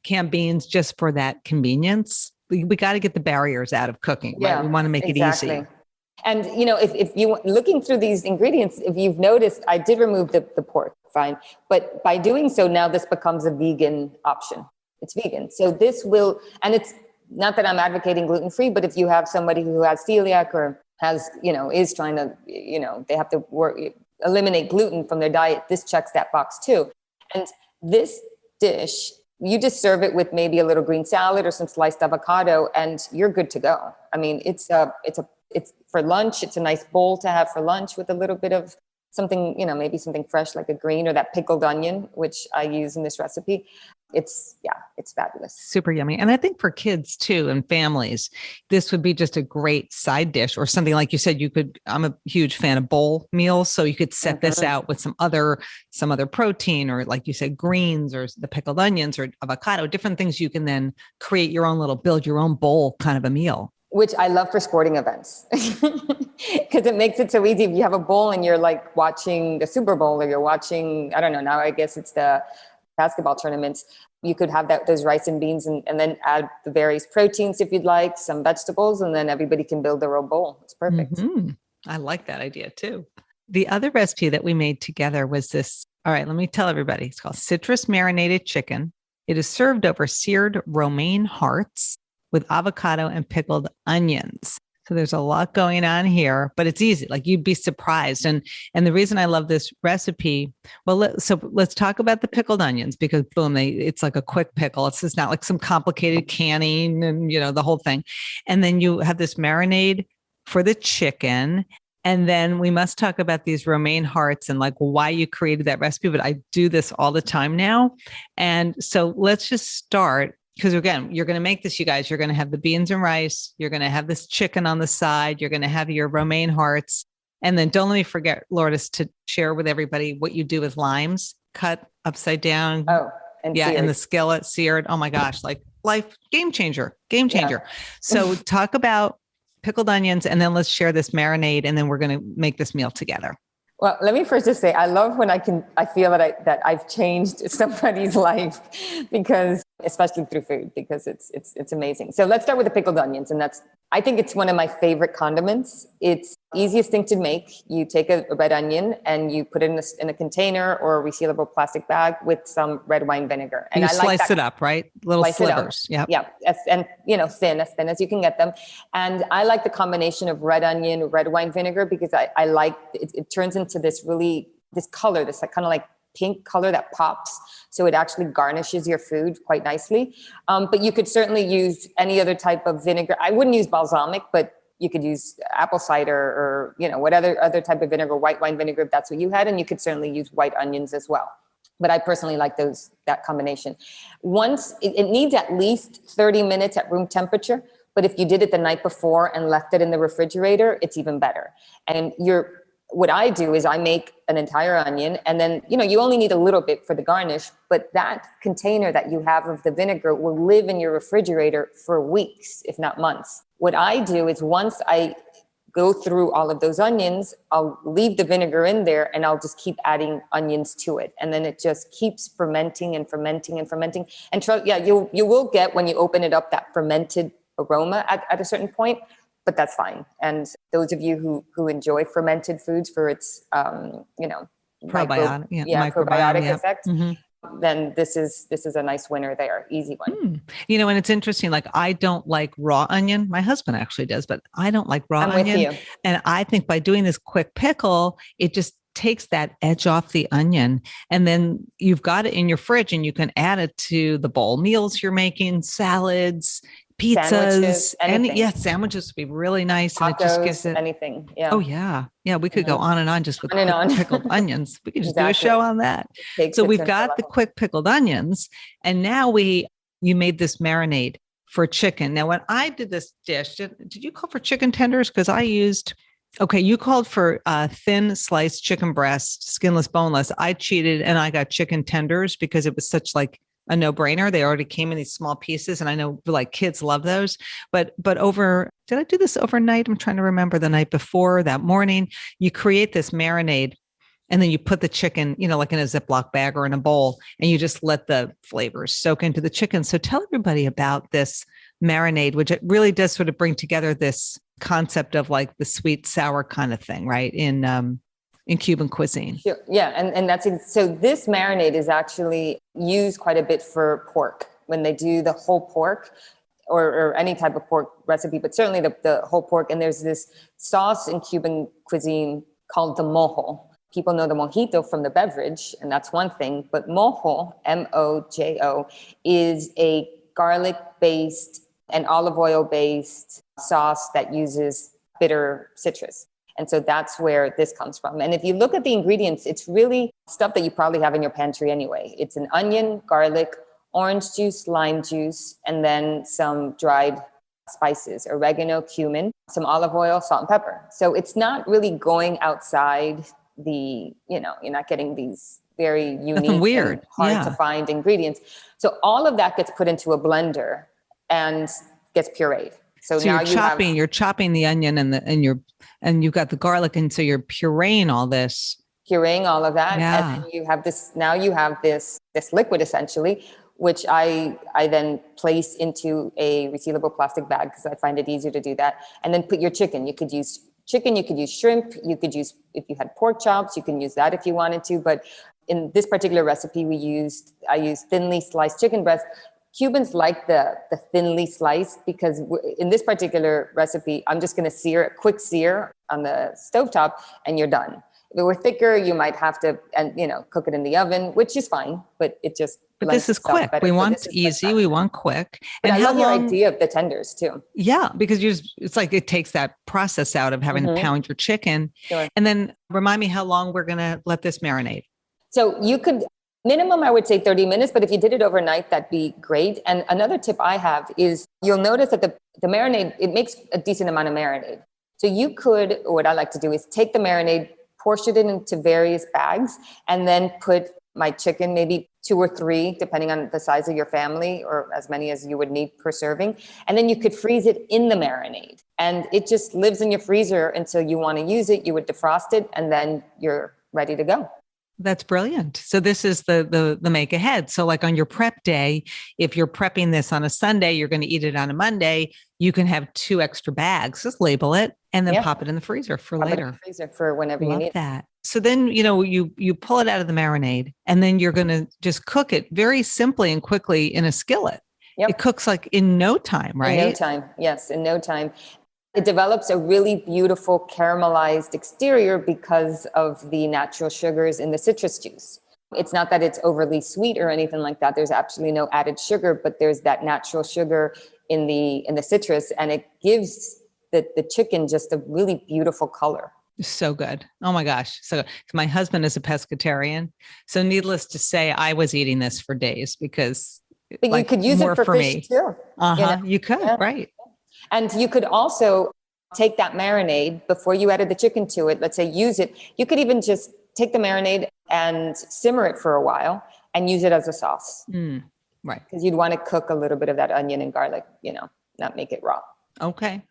canned beans just for that convenience. We got to get the barriers out of cooking, right? We want to make it easy. And, if you looking through these ingredients, if you've noticed, I did remove the pork, fine. But by doing so, now this becomes a vegan option. It's vegan. So this will, and it's not that I'm advocating gluten-free, but if you have somebody who has celiac or has, is trying to, they have to eliminate gluten from their diet, this checks that box too. And this dish, you just serve it with maybe a little green salad or some sliced avocado, and you're good to go. I mean, it's for lunch. It's a nice bowl to have for lunch with a little bit of something, maybe something fresh like a green or that pickled onion, which I use in this recipe. It's fabulous. Super yummy. And I think for kids too and families, this would be just a great side dish or something like you said, I'm a huge fan of bowl meals. So you could set this out with some other protein, or like you said, greens or the pickled onions or avocado, different things you can then build your own bowl kind of a meal. Which I love for sporting events because it makes it so easy. If you have a bowl and you're like watching the Super Bowl, or you're watching, I don't know, now I guess it's the basketball tournaments, you could have those rice and beans and then add the various proteins if you'd like, some vegetables, and then everybody can build their own bowl. It's perfect. Mm-hmm. I like that idea too. The other recipe that we made together was this. All right, let me tell everybody. It's called Citrus Marinated Chicken. It is served over seared romaine hearts with avocado and pickled onions. So there's a lot going on here, but it's easy. Like you'd be surprised. And the reason I love this recipe, let's talk about the pickled onions, because boom, it's like a quick pickle. It's just not like some complicated canning and, the whole thing. And then you have this marinade for the chicken. And then we must talk about these romaine hearts and like why you created that recipe. But I do this all the time now. And so let's just start. Because again, you're going to make this, you guys, you're going to have the beans and rice. You're going to have this chicken on the side. You're going to have your romaine hearts. And then don't let me forget, Lourdes, to share with everybody what you do with limes, cut upside down. Oh, and seared. In the skillet, seared. Oh my gosh, like life, game changer. Yeah. So talk about pickled onions, and then let's share this marinade, and then we're going to make this meal together. Well, let me first just say, I love when I feel that I've changed somebody's life because, especially through food, because it's amazing. So let's start with the pickled onions. And I think it's one of my favorite condiments. It's easiest thing to make. You take a red onion and you put it in a container or a resealable plastic bag with some red wine vinegar. And you slice it up, right? Little slivers. Yeah. Yeah. And as thin as you can get them. And I like the combination of red onion, red wine vinegar, because I like it turns into this color, this kind of like pink color that pops. So it actually garnishes your food quite nicely. But you could certainly use any other type of vinegar. I wouldn't use balsamic, but you could use apple cider or, what other type of vinegar, white wine vinegar, if that's what you had. And you could certainly use white onions as well. But I personally like that combination. Once it needs at least 30 minutes at room temperature. But if you did it the night before and left it in the refrigerator, it's even better. And what I do is I make an entire onion, and then, you only need a little bit for the garnish, but that container that you have of the vinegar will live in your refrigerator for weeks, if not months. What I do is once I go through all of those onions, I'll leave the vinegar in there and I'll just keep adding onions to it. And then it just keeps fermenting and fermenting and fermenting. And you will get, when you open it up, that fermented aroma at a certain point. But that's fine. And those of you who enjoy fermented foods for its, probiotic effect, then this is a nice winner there. Easy one. And it's interesting. Like, I don't like raw onion. My husband actually does, but I don't like raw onion. With you. And I think by doing this quick pickle, it just takes that edge off the onion. And then you've got it in your fridge and you can add it to the bowl meals you're making, salads, pizzas, sandwiches would be really nice. Tacos, and it just gives it anything. Yeah. Oh yeah. Yeah. We could go on and on just with pickled onions. We could just Exactly. do a show on that. So we've got the quick pickled onions, and now you made this marinade for chicken. Now, when I did this dish, did you call for chicken tenders? Because you called for thin sliced chicken breast, skinless, boneless. I cheated and I got chicken tenders because it was such like a no-brainer. They already came in these small pieces, and I know like kids love those. But did I do this overnight? I'm trying to remember. The night before, that morning, you create this marinade, and then you put the chicken, like in a Ziploc bag or in a bowl, and you just let the flavors soak into the chicken. So tell everybody about this marinade, which it really does sort of bring together this concept of like the sweet sour kind of thing, right? In Cuban cuisine. Sure. Yeah. And so this marinade is actually used quite a bit for pork when they do the whole pork or any type of pork recipe, but certainly the whole pork. And there's this sauce in Cuban cuisine called the mojo. People know the mojito from the beverage, and that's one thing, but mojo, M-O-J-O, is a garlic-based and olive oil-based sauce that uses bitter citrus. And so that's where this comes from. And if you look at the ingredients, it's really stuff that you probably have in your pantry anyway. It's an onion, garlic, orange juice, lime juice, and then some dried spices, oregano, cumin, some olive oil, salt, and pepper. So it's not really going outside you're not getting these very unique, weird, hard to find ingredients. So all of that gets put into a blender and gets pureed. So now you're chopping the onion and you've got the garlic, and so you're pureeing all this. Pureeing all of that. Yeah. And then you have this liquid essentially, which I then place into a resealable plastic bag because I find it easier to do that. And then put your chicken. You could use chicken, you could use shrimp, you could use, if you had pork chops, you can use that if you wanted to. But in this particular recipe, I used thinly sliced chicken breast. Cubans like the thinly sliced because in this particular recipe, I'm just going to quick sear on the stovetop and you're done. If it were thicker, you might have to, cook it in the oven, which is fine, but it just. But this is quick. We want easy. We want quick. And I love your idea of the tenders too. Yeah, because it's like it takes that process out of having to pound your chicken. Sure. And then remind me how long we're going to let this marinate. So you could. Minimum, I would say 30 minutes, but if you did it overnight, that'd be great. And another tip I have is you'll notice that the marinade, it makes a decent amount of marinade. So what I like to do is take the marinade, portion it into various bags, and then put my chicken, maybe 2 or 3, depending on the size of your family, or as many as you would need per serving. And then you could freeze it in the marinade, and it just lives in your freezer until you want to use it. You would defrost it, and then you're ready to go. That's brilliant. So this is the make ahead. So like on your prep day, if you're prepping this on a Sunday, you're going to eat it on a Monday, you can have 2 extra bags, just label it and then pop it in the freezer for later. It in the freezer for whenever you need that. So then, you pull it out of the marinade, and then you're going to just cook it very simply and quickly in a skillet. Yep. It cooks like in no time, right? In no time. Yes, in no time. It develops a really beautiful caramelized exterior because of the natural sugars in the citrus juice. It's not that it's overly sweet or anything like that. There's absolutely no added sugar, but there's that natural sugar in the citrus, and it gives the chicken just a really beautiful color. So good. Oh my gosh. So my husband is a pescatarian. So needless to say, I was eating this for days because but you could use it for fish me. Too. You could, right. And you could also take that marinade before you added the chicken to it. Let's say use it. You could even just take the marinade and simmer it for a while and use it as a sauce. Right. Because you'd want to cook a little bit of that onion and garlic, not make it raw. Okay.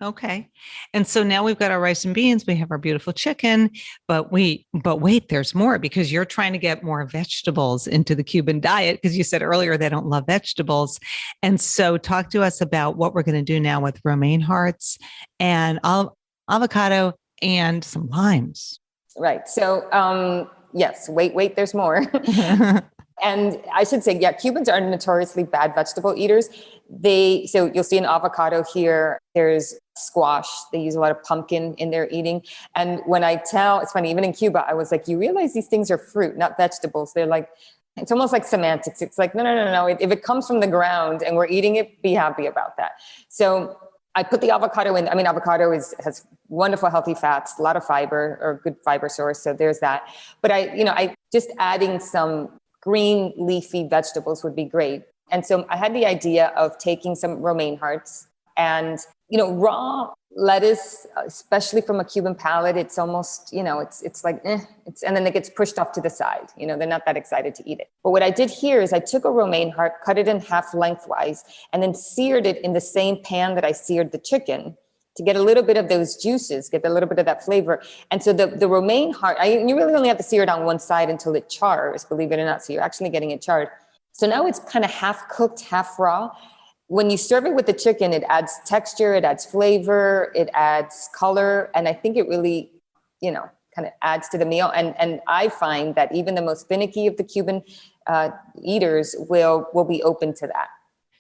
And so now we've got our rice and beans. We have our beautiful chicken, but wait, there's more, because you're trying to get more vegetables into the Cuban diet, because you said earlier they don't love vegetables. And so talk to us about what we're going to do now with romaine hearts and avocado and some limes. Right. So, yes, wait, there's more. And I should say, Cubans are notoriously bad vegetable eaters. So you'll see an avocado here. There's squash. They use a lot of pumpkin in their eating. And when it's funny, even in Cuba, I was like, you realize these things are fruit, not vegetables. They're like, it's almost like semantics. It's like, no. If it comes from the ground and we're eating it, be happy about that. So I put the avocado in. I mean, avocado has wonderful, healthy fats, a lot of fiber, or good fiber source. So there's that. But I just adding some green leafy vegetables would be great. And so I had the idea of taking some romaine hearts and, raw lettuce, especially from a Cuban palate. It's almost, it's like, and then it gets pushed off to the side. They're not that excited to eat it. But what I did here is I took a romaine heart, cut it in half lengthwise, and then seared it in the same pan that I seared the chicken, to get a little bit of those juices, get a little bit of that flavor. And so the romaine heart, you really only have to sear it on one side until it chars, believe it or not. So you're actually getting it charred. So now it's kind of half cooked, half raw. When you serve it with the chicken, it adds texture, it adds flavor, it adds color. And I think it really, kind of adds to the meal. And I find that even the most finicky of the Cuban eaters will be open to that.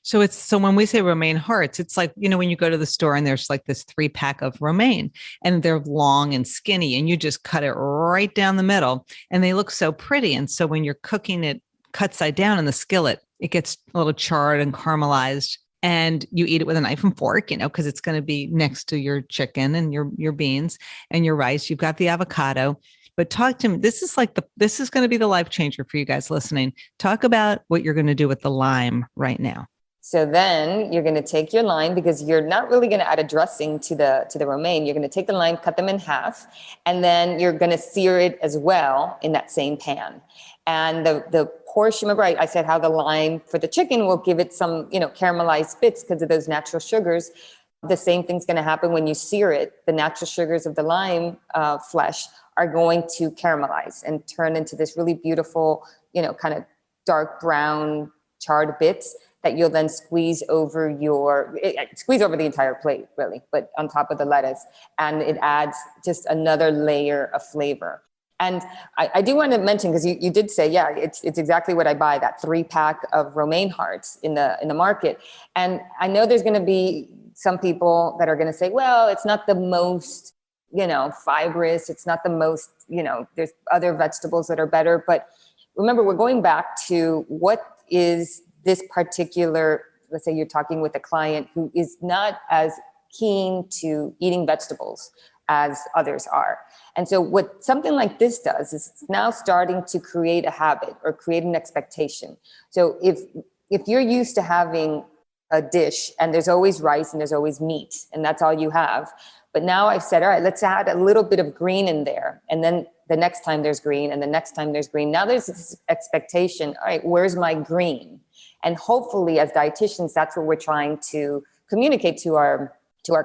So when we say romaine hearts, it's like, when you go to the store and there's like this 3-pack of romaine, and they're long and skinny, and you just cut it right down the middle, and they look so pretty. And so when you're cooking it cut side down in the skillet, it gets a little charred and caramelized, and you eat it with a knife and fork, because it's going to be next to your chicken and your beans and your rice. You've got the avocado. But talk to me. This is going to be the life changer for you guys listening. Talk about what you're going to do with the lime right now. So then you're going to take your lime, because you're not really going to add a dressing to the romaine. You're going to take the lime, cut them in half, and then you're going to sear it as well in that same pan. And the portion, remember I said how the lime for the chicken will give it some, caramelized bits because of those natural sugars. The same thing's going to happen when you sear it. The natural sugars of the lime flesh are going to caramelize and turn into this really beautiful, kind of dark brown charred bits that you'll then squeeze over the entire plate, really, but on top of the lettuce. And it adds just another layer of flavor. And I do want to mention, because you did say, it's exactly what I buy, that 3-pack of romaine hearts in the market. And I know there's going to be some people that are going to say, well, it's not the most, fibrous. It's not the most, there's other vegetables that are better. But remember, we're going back to what is this particular, let's say you're talking with a client who is not as keen to eating vegetables as others are. And so what something like this does is it's now starting to create a habit or create an expectation. So if you're used to having a dish and there's always rice and there's always meat and that's all you have, but now I've said, all right, let's add a little bit of green in there. And then the next time there's green, and the next time there's green. Now there's this expectation, all right, where's my green? And hopefully as dietitians, that's what we're trying to communicate to our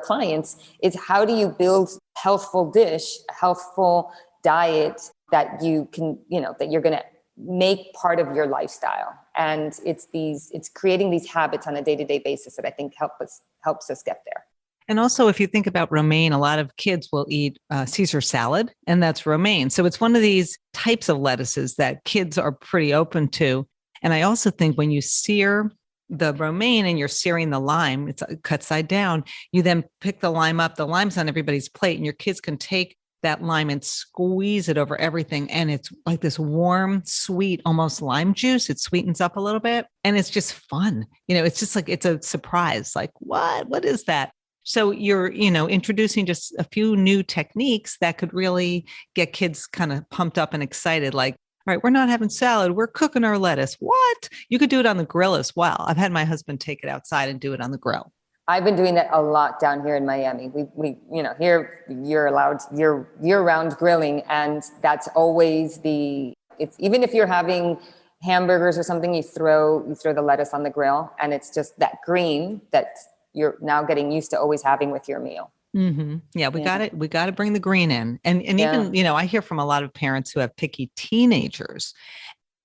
clients, is how do you build healthful dish, a healthful diet that you can, that you're going to make part of your lifestyle. And it's creating these habits on a day-to-day basis that I think helps us get there. And also, if you think about romaine, a lot of kids will eat Caesar salad, and that's romaine. So it's one of these types of lettuces that kids are pretty open to. And I also think when you sear the romaine and you're searing the lime, it's cut side down, you then pick the lime up, the lime's on everybody's plate, and your kids can take that lime and squeeze it over everything. And it's like this warm, sweet, almost lime juice. It sweetens up a little bit. And it's just fun. It's just like, it's a surprise. Like, what is that? So you're, introducing just a few new techniques that could really get kids kind of pumped up and excited. Like, all right, we're not having salad. We're cooking our lettuce. What? You could do it on the grill as well. I've had my husband take it outside and do it on the grill. I've been doing that a lot down here in Miami. We here you're allowed year-round grilling, and that's always even if you're having hamburgers or something, you throw the lettuce on the grill, and it's just that green that you're now getting used to always having with your meal. Mm-hmm. Yeah, we got to bring the green in, and even I hear from a lot of parents who have picky teenagers.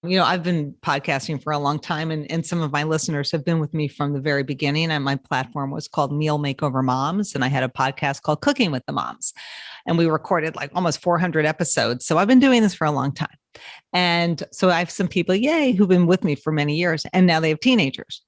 I've been podcasting for a long time, and some of my listeners have been with me from the very beginning. And my platform was called Meal Makeover Moms. And I had a podcast called Cooking with the Moms. And we recorded like almost 400 episodes. So I've been doing this for a long time. And so I have some people, who've been with me for many years, and now they have teenagers.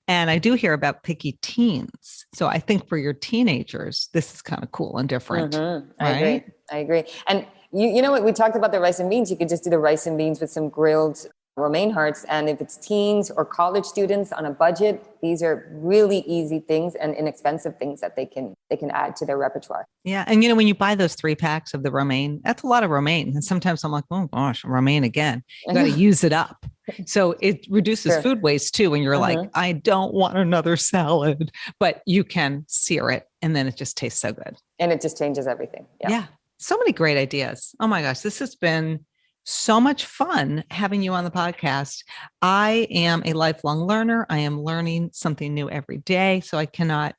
And I do hear about picky teens. So I think for your teenagers, this is kind of cool and different. Mm-hmm. Right? I agree. And you know what, we talked about the rice and beans. You could just do the rice and beans with some grilled romaine hearts. And if it's teens or college students on a budget, these are really easy things and inexpensive things that they can add to their repertoire. Yeah. And when you buy those 3 packs of the romaine, that's a lot of romaine. And sometimes I'm like, oh gosh, romaine again. You got to use it up. So it reduces food waste too. When you're like, I don't want another salad, but you can sear it and then it just tastes so good. And it just changes everything. Yeah. So many great ideas. Oh my gosh, this has been so much fun having you on the podcast. I am a lifelong learner. I am learning something new every day. So I cannot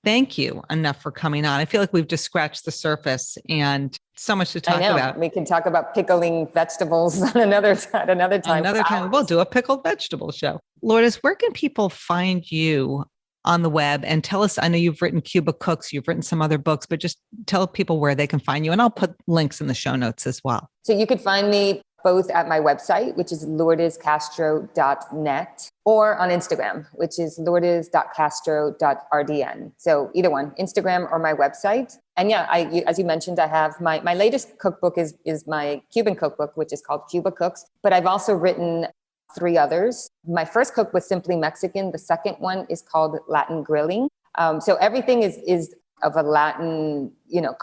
thank you enough for coming on. I feel like we've just scratched the surface and so much to talk about. We can talk about pickling vegetables on another time. Another time. We'll do a pickled vegetable show. Lourdes, where can people find you on the web? And tell us, I know you've written Cuba Cooks, you've written some other books, but just tell people where they can find you. And I'll put links in the show notes as well. So you could find me both at my website, which is lourdescastro.net, or on Instagram, which is lourdes.castro.rdn. So either one, Instagram or my website. And as you mentioned, I have my latest cookbook is my Cuban cookbook, which is called Cuba Cooks. But I've also written 3 others. My first cook was simply Mexican. The second one is called Latin Grilling. So everything is of a Latin,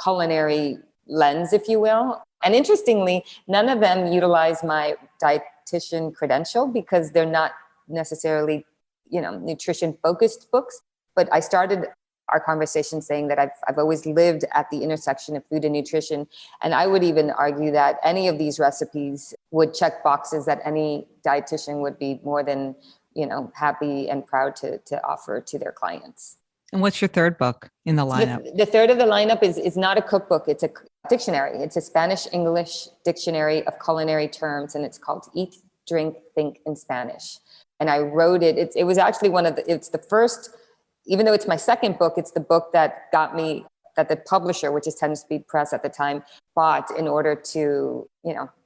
culinary lens, if you will. And interestingly, none of them utilize my dietitian credential because they're not necessarily, nutrition focused books. But I started our conversation saying that I've always lived at the intersection of food and nutrition. And I would even argue that any of these recipes would check boxes that any dietitian would be more than, happy and proud to offer to their clients. And what's your third book in the lineup? The third of the lineup is not a cookbook. It's a dictionary. It's a Spanish-English dictionary of culinary terms, and it's called Eat, Drink, Think in Spanish. And I wrote it. It was actually it's the first, even though it's my second book, it's the book that got me, that the publisher, which is 10 Speed Press at the time, bought in order to,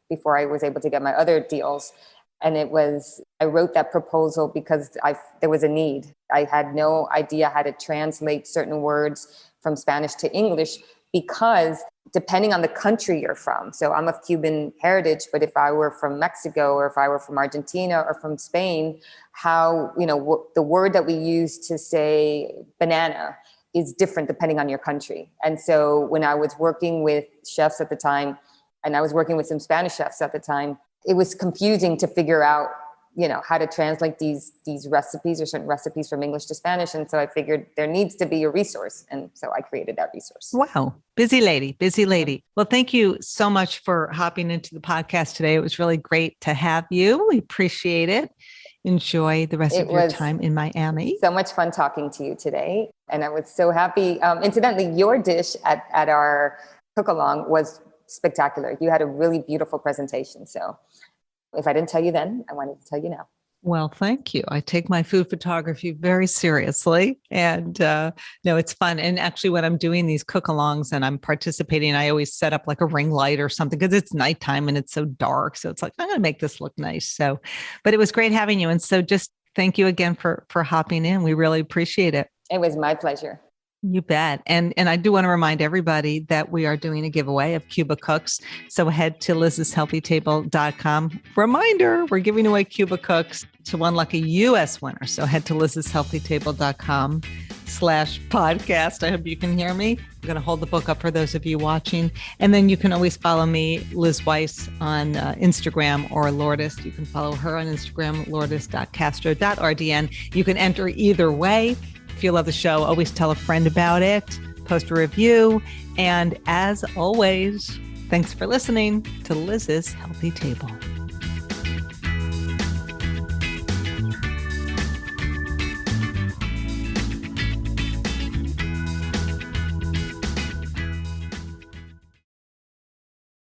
before I was able to get my other deals. And I wrote that proposal because there was a need. I had no idea how to translate certain words from Spanish to English because depending on the country you're from. So I'm of Cuban heritage, but if I were from Mexico or if I were from Argentina or from Spain, how, the word that we use to say banana is different depending on your country. And so when I was working with chefs at the time, and I was working with some Spanish chefs at the time, it was confusing to figure out, how to translate these recipes or certain recipes from English to Spanish. And so I figured there needs to be a resource. And so I created that resource. Wow. Busy lady. Well, thank you so much for hopping into the podcast today. It was really great to have you. We appreciate it. Enjoy the rest of your time in Miami. So much fun talking to you today. And I was so happy. Incidentally, your dish at our cook-along was spectacular. You had a really beautiful presentation. So if I didn't tell you then, I wanted to tell you now. Well, thank you. I take my food photography very seriously, and no, it's fun. And actually, when I'm doing these cook-alongs and I'm participating, I always set up like a ring light or something because it's nighttime and it's so dark. So it's like, I'm going to make this look nice. So, but it was great having you. And so just thank you again for hopping in. We really appreciate it. It was my pleasure. You bet. And I do want to remind everybody that we are doing a giveaway of Cuba Cooks. So head to liz'shealthytable.com. Reminder, we're giving away Cuba Cooks to one lucky U.S. winner. So head to liz'shealthytable.com/podcast. I hope you can hear me. I'm going to hold the book up for those of you watching. And then you can always follow me, Liz Weiss, on Instagram, or Lourdes. You can follow her on Instagram, lourdes.castro.rdn. You can enter either way. If you love the show, always tell a friend about it, post a review. And as always, thanks for listening to Liz's Healthy Table.